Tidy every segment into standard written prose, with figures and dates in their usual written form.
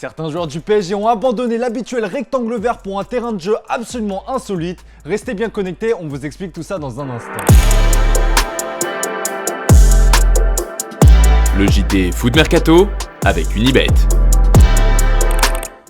Certains joueurs du PSG ont abandonné l'habituel rectangle vert pour un terrain de jeu absolument insolite. Restez bien connectés, on vous explique tout ça dans un instant. Le JT Foot Mercato avec Unibet.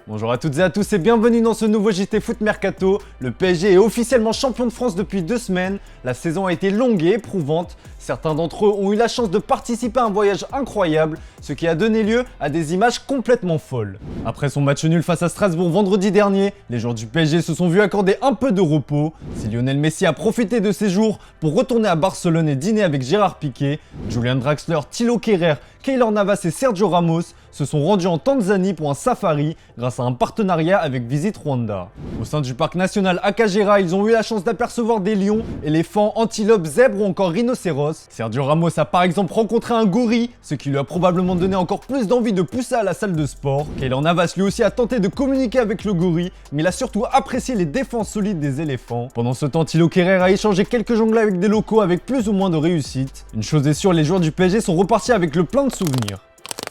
Bonjour à toutes et à tous et bienvenue dans ce nouveau JT Foot Mercato. Le PSG est officiellement champion de France depuis 2 semaines. La saison a été longue et éprouvante. Certains d'entre eux ont eu la chance de participer à un voyage incroyable, ce qui a donné lieu à des images complètement folles. Après son match nul face à Strasbourg vendredi dernier, les joueurs du PSG se sont vus accorder un peu de repos. Si Lionel Messi a profité de ces jours pour retourner à Barcelone et dîner avec Gérard Piqué, Julian Draxler, Thilo Kehrer, Keylor Navas et Sergio Ramos se sont rendus en Tanzanie pour un safari grâce à un partenariat avec Visit Rwanda. Au sein du parc national Akagera, ils ont eu la chance d'apercevoir des lions, éléphants, antilopes, zèbres ou encore rhinocéros. Sergio Ramos a par exemple rencontré un gorille, ce qui lui a probablement donné encore plus d'envie de pousser à la salle de sport. Keylor Navas lui aussi a tenté de communiquer avec le gorille, mais il a surtout apprécié les défenses solides des éléphants. Pendant ce temps, Thilo Kehrer a échangé quelques jonglées avec des locaux avec plus ou moins de réussite. Une chose est sûre, les joueurs du PSG sont repartis avec le plein de souvenirs.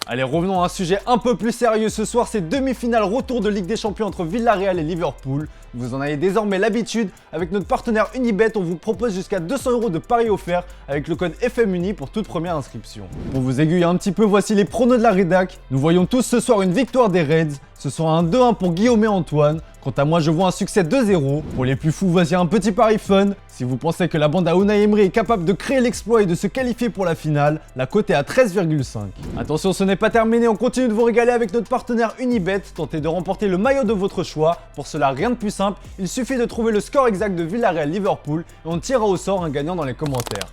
Allez, revenons à un sujet un peu plus sérieux ce soir, c'est demi-finale retour de Ligue des Champions entre Villarreal et Liverpool. Vous en avez désormais l'habitude, avec notre partenaire Unibet, on vous propose jusqu'à 200 € de paris offerts avec le code FMUNI pour toute première inscription. Pour vous aiguiller un petit peu, voici les pronos de la rédac. Nous voyons tous ce soir une victoire des Reds, ce sera un 2-1 pour Guillaume et Antoine. Quant à moi, je vois un succès 2-0. Pour les plus fous, voici un petit pari fun. Si vous pensez que la bande à Unai Emery est capable de créer l'exploit et de se qualifier pour la finale, la cote est à 13,5. Attention, ce n'est pas terminé, on continue de vous régaler avec notre partenaire Unibet. Tentez de remporter le maillot de votre choix. Pour cela, rien de plus simple, il suffit de trouver le score exact de Villarreal-Liverpool et on tirera au sort un gagnant dans les commentaires.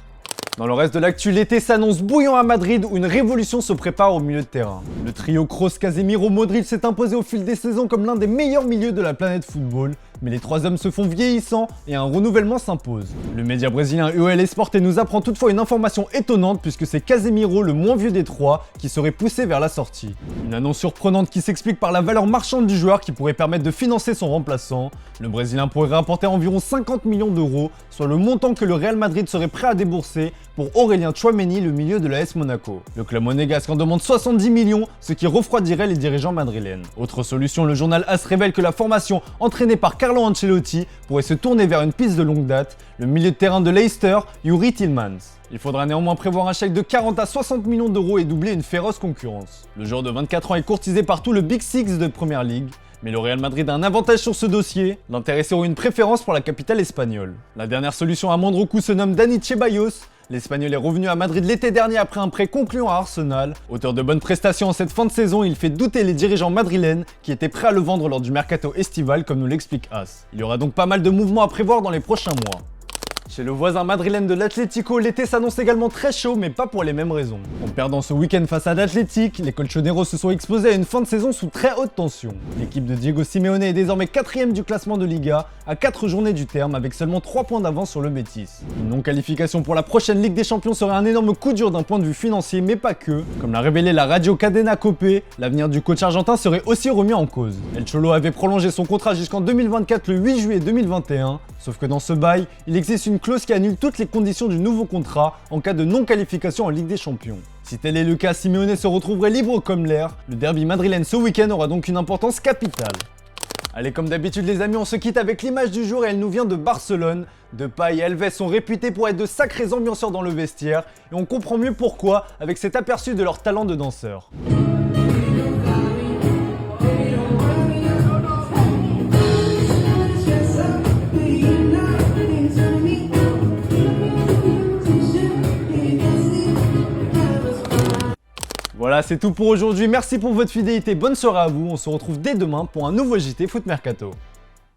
Dans le reste de l'actu, l'été s'annonce bouillant à Madrid où une révolution se prépare au milieu de terrain. Le trio Kroos, Casemiro, Modric s'est imposé au fil des saisons comme l'un des meilleurs milieux de la planète football. Mais les 3 hommes se font vieillissants et un renouvellement s'impose. Le média brésilien UOL Esporte nous apprend toutefois une information étonnante puisque c'est Casemiro, le moins vieux des 3, qui serait poussé vers la sortie. Une annonce surprenante qui s'explique par la valeur marchande du joueur qui pourrait permettre de financer son remplaçant. Le Brésilien pourrait rapporter environ 50 millions d'euros, soit le montant que le Real Madrid serait prêt à débourser pour Aurélien Tchouaméni, le milieu de l'AS Monaco. Le club monégasque en demande 70 millions, ce qui refroidirait les dirigeants madrilènes. Autre solution, le journal AS révèle que la formation entraînée par Carlo Ancelotti pourrait se tourner vers une piste de longue date, le milieu de terrain de Leicester, Youri Tillmans. Il faudra néanmoins prévoir un chèque de 40 à 60 millions d'euros et doubler une féroce concurrence. Le joueur de 24 ans est courtisé par tout le Big Six de Première Ligue. Mais le Real Madrid a un avantage sur ce dossier, l'intéressé aurait une préférence pour la capitale espagnole. La dernière solution à moindre coût se nomme Dani Ceballos. L'Espagnol est revenu à Madrid l'été dernier après un prêt concluant à Arsenal. Auteur de bonnes prestations en cette fin de saison, il fait douter les dirigeants madrilènes qui étaient prêts à le vendre lors du mercato estival comme nous l'explique AS. Il y aura donc pas mal de mouvements à prévoir dans les prochains mois. Chez le voisin madrilène de l'Atlético, l'été s'annonce également très chaud, mais pas pour les mêmes raisons. En perdant ce week-end face à l'Athletic, les colchoneros se sont exposés à une fin de saison sous très haute tension. L'équipe de Diego Simeone est désormais 4ème du classement de Liga, à 4 journées du terme, avec seulement 3 points d'avance sur le Betis. Une non-qualification pour la prochaine Ligue des Champions serait un énorme coup dur d'un point de vue financier, mais pas que. Comme l'a révélé la radio Cadena Copé, l'avenir du coach argentin serait aussi remis en cause. El Cholo avait prolongé son contrat jusqu'en 2024 le 8 juillet 2021, sauf que dans ce bail, il existe une clause qui annule toutes les conditions du nouveau contrat en cas de non-qualification en Ligue des Champions. Si tel est le cas, Simeone se retrouverait libre comme l'air. Le derby madrilène ce week-end aura donc une importance capitale. Allez, comme d'habitude les amis, on se quitte avec l'image du jour et elle nous vient de Barcelone. Depay et Alves sont réputés pour être de sacrés ambianceurs dans le vestiaire et on comprend mieux pourquoi avec cet aperçu de leur talent de danseur. Voilà, c'est tout pour aujourd'hui. Merci pour votre fidélité. Bonne soirée à vous. On se retrouve dès demain pour un nouveau JT Foot Mercato.